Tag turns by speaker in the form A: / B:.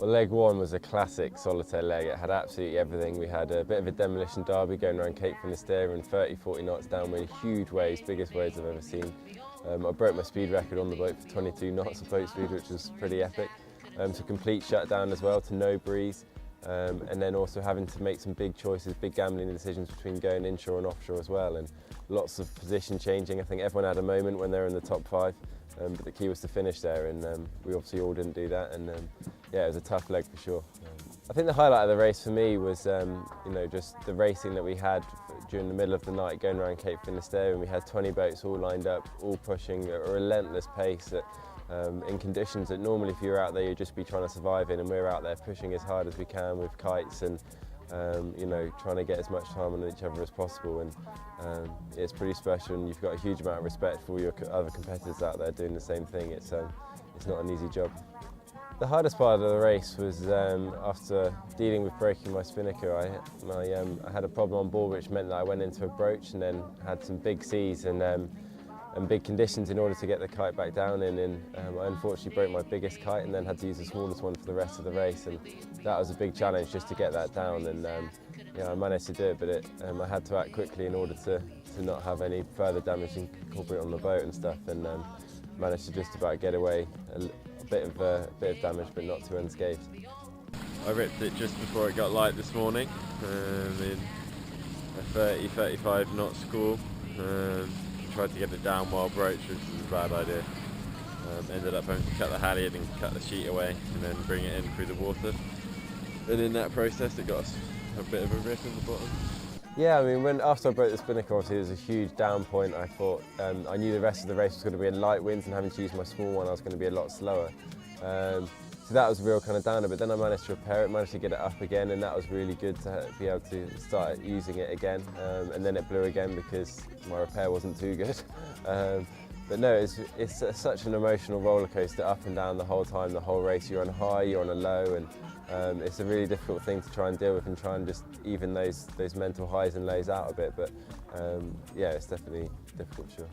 A: Well, leg one was a classic Solitaire leg. It had absolutely everything. We had a bit of a demolition derby going around Cape Finisterre and 30-40 knots downwind, huge waves, biggest waves I've ever seen. I broke my speed record on the boat for 22 knots of boat speed, which was pretty epic. So complete shutdown as well, to no breeze, and then also having to make some big choices, big gambling decisions between going inshore and offshore as well, and lots of position changing. I think everyone had a moment when they were in the top 5. But the key was to finish there, and we obviously all didn't do that, and yeah, it was a tough leg for sure. I think the highlight of the race for me was just the racing that we had during the middle of the night going around Cape Finisterre, and we had 20 boats all lined up, all pushing at a relentless pace in conditions that normally if you were out there you'd just be trying to survive in, and we were out there pushing as hard as we can with kites and trying to get as much time on each other as possible, and it's pretty special, and you've got a huge amount of respect for your other competitors out there doing the same thing. It's not an easy job. The hardest part of the race was after dealing with breaking my spinnaker. I had a problem on board, which meant that I went into a broach and then had some big seas and big conditions in order to get the kite back down in, and I unfortunately broke my biggest kite and then had to use the smallest one for the rest of the race, and that was a big challenge just to get that down, and I managed to do it, but I had to act quickly in order to not have any further damage incorporate on the boat and stuff, and managed to just about get away a bit of damage, but not too unscathed.
B: I ripped it just before it got light this morning in a 30-35 knot squall. Tried to get it down while broached, which was a bad idea. Ended up having to cut the halyard and cut the sheet away and then bring it in through the water. And in that process it got us a bit of a rip in the bottom.
A: Yeah, I mean, after I broke the spinnaker, obviously there was a huge down point. I thought, I knew the rest of the race was going to be in light winds, and having to use my small one I was going to be a lot slower. So that was a real kind of downer, but then I managed to repair it, managed to get it up again, and that was really good to be able to start using it again. And then it blew again because my repair wasn't too good. But no, it's such an emotional roller coaster up and down the whole time, the whole race. You're on a high, you're on a low, and it's a really difficult thing to try and deal with and try and just even those mental highs and lows out a bit. But yeah, it's definitely difficult for sure.